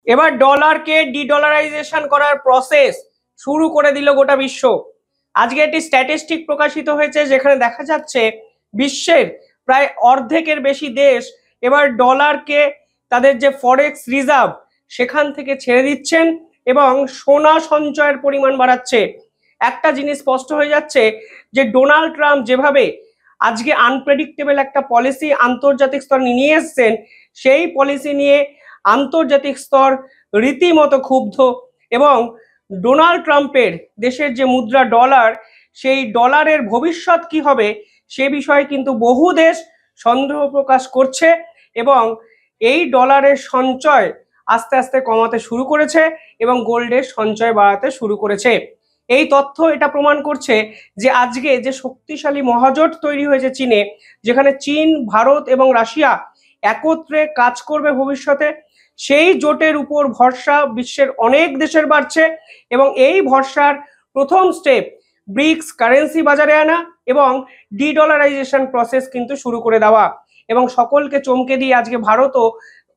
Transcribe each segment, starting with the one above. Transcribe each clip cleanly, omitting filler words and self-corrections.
এবার ডলারকে ডিডলারাইজেশন করার প্রসেস শুরু করে দিল গোটা বিশ্ব। আজকে একটি স্ট্যাটিস্টিক প্রকাশিত হয়েছে যেখানে দেখা যাচ্ছে বিশ্বের প্রায় অর্ধেকের বেশি দেশ এবার ডলারকে তাদের যে ফরেক্স রিজার্ভ সেখান থেকে ছেড়ে দিচ্ছেন এবং সোনা সঞ্চয়ের পরিমাণ বাড়াচ্ছে। একটা জিনিস স্পষ্ট হয়ে যাচ্ছে যে ডোনাল্ড ট্রাম্প যেভাবে আজকে আনপ্রেডিক্টেবল একটা পলিসি আন্তর্জাতিক স্তর নিয়ে এসছেন, সেই পলিসি নিয়ে আন্তর্জাতিক স্তর রীতিমতো ক্ষুব্ধ এবং ডোনাল্ড ট্রাম্পের দেশের যে মুদ্রা ডলার, সেই ডলারের ভবিষ্যৎ কি হবে সে বিষয়ে কিন্তু বহু দেশ সন্দেহ প্রকাশ করছে এবং এই ডলারের সঞ্চয় আস্তে আস্তে কমাতে শুরু করেছে এবং গোল্ডের সঞ্চয় বাড়াতে শুরু করেছে। এই তথ্য এটা প্রমাণ করছে যে আজকে যে শক্তিশালী মহাজোট তৈরি হয়েছে চীনে, যেখানে চীন, ভারত এবং রাশিয়া একত্রে কাজ করবে ভবিষ্যতে, সেই জোটের উপর ভরসা বিশ্বের অনেক দেশের বাড়ছে এবং এই ভরসার প্রথম স্টেপ ব্রিক্স কারেন্সি বাজারে আনা এবং ডিডলারাইজেশন প্রসেস কিন্তু শুরু করে দেওয়া। এবং সকলকে চমকে দিয়ে আজকে ভারতও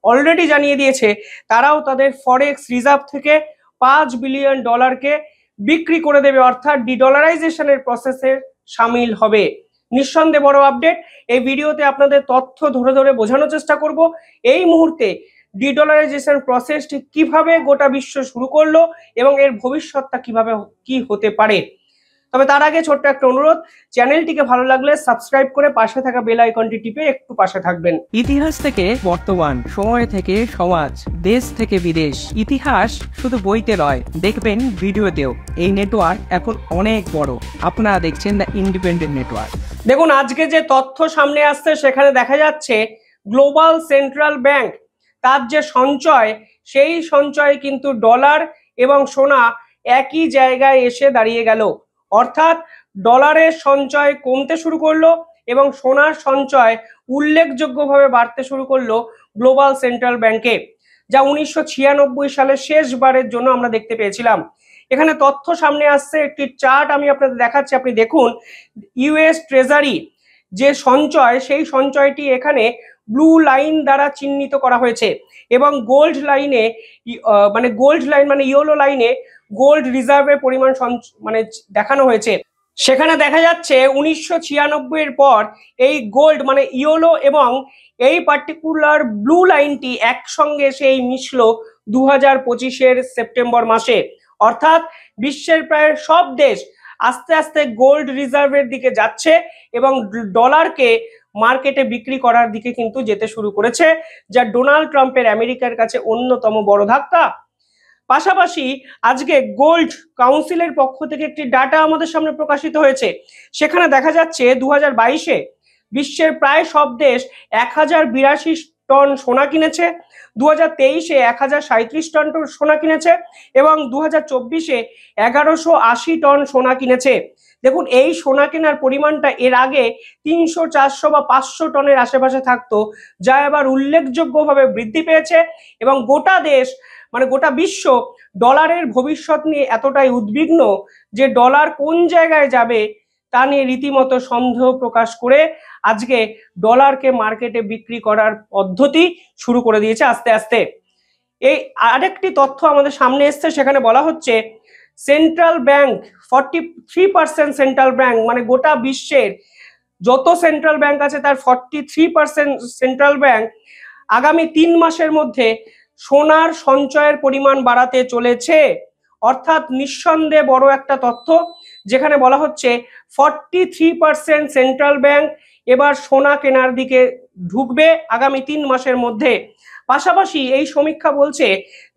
অলরেডি জানিয়ে দিয়েছে তারাও তাদের ফরেক্স রিজার্ভ থেকে $5 বিলিয়ন বিক্রি করে দেবে, অর্থাৎ ডিডলারাইজেশনের প্রসেসে সামিল হবে। নিঃসন্দেহে বড় আপডেট। এই ভিডিওতে আপনাদের তথ্য ধরে ধরে বোঝানোর চেষ্টা করব এই মুহূর্তে ডিডলারাইজেশন প্রসেসটি কিভাবে গোটা বিশ্ব শুরু করলো এবং এর ভবিষ্যৎটা কিভাবে কি হতে পারে। তবে তার আগে ছোট্ট একটা অনুরোধ, চ্যানেলটিকে ভালো লাগলে সাবস্ক্রাইব করে পাশে থাকা বেল আইকনটি টিপে একটু পাশে থাকবেন। ইতিহাস থেকে বর্তমান, সময় থেকে সমাজ, দেশ থেকে বিদেশ, ইতিহাস শুধু বইতে নয়, দেখবেন ভিডিওতেও। এই নেটওয়ার্ক এখন অনেক বড়। আপনারা দেখছেন দ্য ইন্ডিপেন্ডেন্ট নেটওয়ার্ক। দেখুন, আজকে যে তথ্য সামনে আসছে সেখানে দেখা যাচ্ছে গ্লোবাল সেন্ট্রাল ব্যাংক তার যে সঞ্চয়, সেই সঞ্চয় কিন্তু ডলার এবং সোনা একই জায়গায় এসে দাঁড়িয়ে গেল। অর্থাৎ ডলারের সঞ্চয় কমতে শুরু করলো এবং সোনার সঞ্চয় উল্লেখযোগ্যভাবে বাড়তে শুরু করলো গ্লোবাল সেন্ট্রাল ব্যাংকে, যা 1996 সালে শেষবারের জন্য আমরা দেখতে পেয়েছিলাম। এখানে তথ্য সামনে আসছে, একটি চার্ট আমি আপনাদের দেখাচ্ছি, আপনি দেখুন। ইউএস ট্রেজারি যে সঞ্চয়, সেই সঞ্চয়টি এখানে ব্লু লাইন দ্বারা চিহ্নিত করা হয়েছে এবং গোল্ড লাইনে মানে ইয়েলো লাইনে গোল্ড রিজার্ভের পরিমাণ দেখানো হয়েছে। সেখানে দেখা যাচ্ছে 1996 এর পর এই গোল্ড মানে ইয়েলো এবং এই পার্টিকুলার ব্লু লাইনটি একসঙ্গে সেই মিশলো 2025 সেপ্টেম্বর মাসে। অর্থাৎ বিশ্বের প্রায় সব দেশ আস্তে আস্তে গোল্ড রিজার্ভের দিকে যাচ্ছে এবং ডলারকে মার্কেটে বিক্রি করার দিকে কিন্তু যেতে শুরু করেছে, যা ডোনাল্ড ট্রাম্পের আমেরিকার কাছে অন্যতম বড় ধাক্কা। পাশাপাশি আজকে গোল্ড কাউন্সিলের পক্ষ থেকে একটি ডাটা আমাদের সামনে প্রকাশিত হয়েছে। সেখানে দেখা যাচ্ছে 2022-এ বিশ্বের প্রায় সব দেশ 1082 টন সোনা কিনেছে, 2023-এ 1037 টন সোনা কিনেছে এবং 2024-এ 1180 টন সোনা কিনেছে। দেখুন, এই সোনা কেনার পরিমাণটা এর আগে 300, 400 বা 500 টনের আশেপাশে থাকতো, যা এবার উল্লেখযোগ্যভাবে বৃদ্ধি পেয়েছে এবং গোটা দেশ মানে গোটা বিশ্ব ডলারের ভবিষ্যৎ নিয়ে এতটাই উদ্বিগ্ন যে ডলার কোন জায়গায় যাবে তা নিয়ে রীতিমতো সন্দেহ প্রকাশ করে আজকে ডলারকে মার্কেটে বিক্রি করার পদ্ধতি শুরু করে দিয়েছে আস্তে আস্তে। এই আরেকটি তথ্য আমাদের সামনে এসছে, সেখানে বলা হচ্ছে সেন্ট্রাল ব্যাংক 43% সেন্ট্রাল ব্যাংক মানে গোটা বিশ্বের যত সেন্ট্রাল ব্যাংক আছে তার 43% সেন্ট্রাল ব্যাংক আগামী 3 মাসের মধ্যে সোনার সঞ্চয়ের পরিমাণ বাড়াতে চলেছে। অর্থাৎ নিঃসন্দেহে বড় একটা তথ্য, যেখানে বলা হচ্ছে 43% সেন্ট্রাল ব্যাংক এবার সোনা কেনার দিকে ঢুকবে আগামী 3 মাসের মধ্যে। পাশাপাশি এই সমীক্ষা বলছে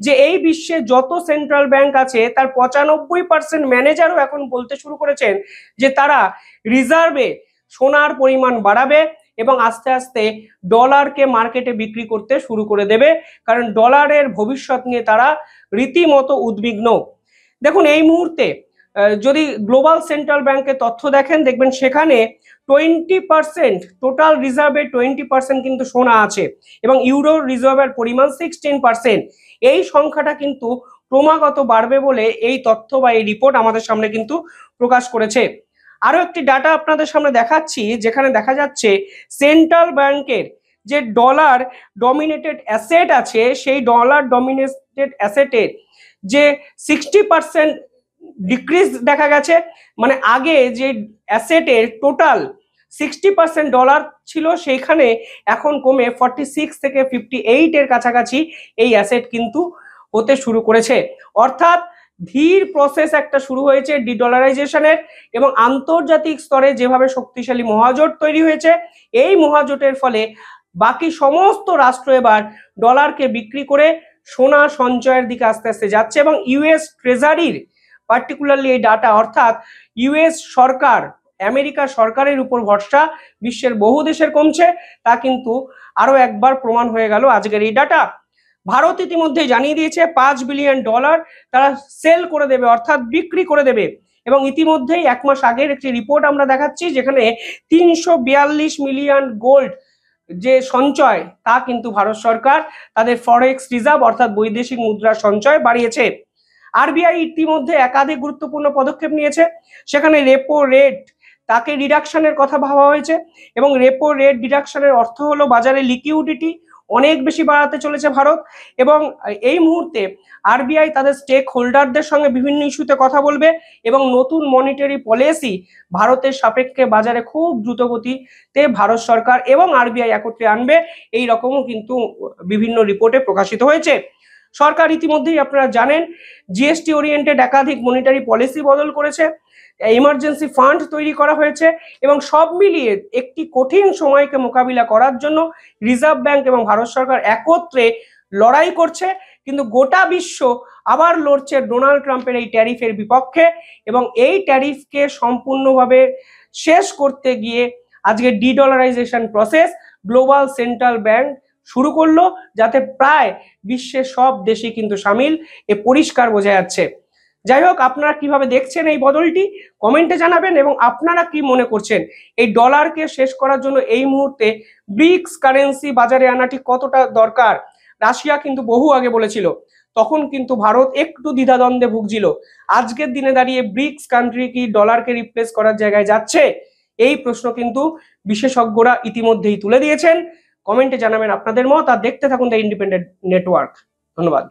যে এই বিশ্বে যত সেন্ট্রাল ব্যাংক আছে তার 95% ম্যানেজারও এখন বলতে শুরু করেছেন যে তারা রিজার্ভে সোনার পরিমাণ বাড়াবে এবং আস্তে আস্তে ডলারকে মার্কেটে বিক্রি করতে শুরু করে দেবে, কারণ ডলারের ভবিষ্যৎ নিয়ে তারা রীতিমতো উদ্বিগ্ন। দেখুন, এই মুহূর্তে যদি গ্লোবাল সেন্ট্রাল ব্যাংকের তথ্য দেখেন, দেখবেন সেখানে 20% টোটাল রিজার্ভে 20% কিন্তু সোনা আছে এবং ইউরো রিজার্ভের পরিমাণ 16%। এই সংখ্যাটা কিন্তু ক্রমাগত বাড়বে বলে এই তথ্য বা এই রিপোর্ট আমাদের সামনে কিন্তু প্রকাশ করেছে। আরো একটি ডাটা আপনাদের সামনে দেখাচ্ছি, যেখানে দেখা যাচ্ছে সেন্ট্রাল ব্যাংকের যে ডলার ডমিনেটেড অ্যাসেট আছে, সেই ডলার ডমিনেটেড অ্যাসেটের যে 60% ডিক্রিজ দেখা গেছে। মানে আগে যে অ্যাসেটের টোটাল 60% ডলার ছিল, সেইখানে এখন কমে 46 থেকে 58 এর কাছাকাছি এই অ্যাসেট কিন্তু হতে শুরু করেছে। অর্থাৎ ধীর প্রসেস একটা শুরু হয়েছে ডিডলারাইজেশনের, এবং আন্তর্জাতিক স্তরে যেভাবে শক্তিশালী মহাজোট তৈরি হয়েছে, এই মহাজোটের ফলে বাকি সমস্ত রাষ্ট্র এবার ডলারকে বিক্রি করে সোনা সঞ্চয়ের দিকে আস্তে আস্তে যাচ্ছে। এবং ইউএস ট্রেজারির পার্টিকুলারলি এই ডাটা, অর্থাৎ ইউএস সরকার, আমেরিকা সরকারের উপর ভরসা বিশ্বের বহু দেশের কমছে, তা কিন্তু আরো একবার প্রমাণ হয়ে গেল আজকের এই ডাটা। ভারত ইতিমধ্যে জানিয়ে দিয়েছে $5 বিলিয়ন তারা সেল করে দেবে, অর্থাৎ বিক্রি করে দেবে। এবং ইতিমধ্যেই 1 মাস আগের একটি রিপোর্ট আমরা দেখাচ্ছি, যেখানে 342 মিলিয়ন গোল্ড যে সঞ্চয়, তা কিন্তু ভারত সরকার তাদের ফরেক্স রিজার্ভ অর্থাৎ বৈদেশিক মুদ্রার সঞ্চয় বাড়িয়েছে। আরবিআই ইতিমধ্যে একাধিক গুরুত্বপূর্ণ পদক্ষেপ নিয়েছে, সেখানে রেপো রেট তাকে রিডাকশনের কথা ভাবা হয়েছে। এবং রেপো রেট ডিডাকশনের অর্থ হলো বাজারে লিকুইডিটি অনেক বেশি বাড়াতে চলেছে ভারত। এবং এই মুহূর্তে আরবিআই তাদের স্টেক হোল্ডারদের সঙ্গে বিভিন্ন ইস্যুতে কথা বলবে, এবং নতুন মনিটারি পলিসি ভারতের সাপেক্ষে বাজারে খুব দ্রুতগতিতে ভারত সরকার এবং আরবিআই একত্রে আনবে, এই রকমও কিন্তু বিভিন্ন রিপোর্টে প্রকাশিত হয়েছে। সরকার ইতিমধ্যেই আপনারা জানেন জিএসটি ওরিয়েন্টেড একাধিক মনিটারি পলিসি বদল করেছে, ইমার্জেন্সি ফান্ড তৈরি করা হয়েছে, এবং সব মিলিয়ে একটি কঠিন সময়কে মোকাবিলা করার জন্য রিজার্ভ ব্যাংক এবং ভারত সরকার একত্রে লড়াই করছে। কিন্তু গোটা বিশ্ব আবার লড়ছে ডোনাল্ড ট্রাম্পের এই ট্যারিফের বিপক্ষে, এবং এই ট্যারিফকে সম্পূর্ণভাবে শেষ করতে গিয়ে আজকে ডিডলারাইজেশন প্রসেস গ্লোবাল সেন্ট্রাল ব্যাংক শুরু করলো, যাতে প্রায় বিশ্বের সব দেশই কিন্তু সামিল, এ পরিষ্কার বোঝা যাচ্ছে। যাই হোক, আপনারা কিভাবে দেখছেন এই বদলটি কমেন্টে জানাবেন, এবং আপনারা কি মনে করছেন এই ডলারকে শেষ করার জন্য এই মুহূর্তে ব্রিক্স কারেন্সি বাজারে আনাটি কতটা দরকার? রাশিয়া কিন্তু বহু আগে বলেছিল, তখন কিন্তু ভারত একটু দ্বিধাদ্বন্দ্বে ভুগছিল। আজকের দিনে দাঁড়িয়ে ব্রিক্স কান্ট্রি কি ডলারকে রিপ্লেস করার জায়গায় যাচ্ছে? এই প্রশ্ন কিন্তু বিশেষজ্ঞরা ইতিমধ্যেই তুলে দিয়েছেন। কমেন্টে জানাবেন আপনাদের মত, আর দেখতে থাকুন দ্য ইন্ডিপেন্ডেন্ট নেটওয়ার্ক। ধন্যবাদ।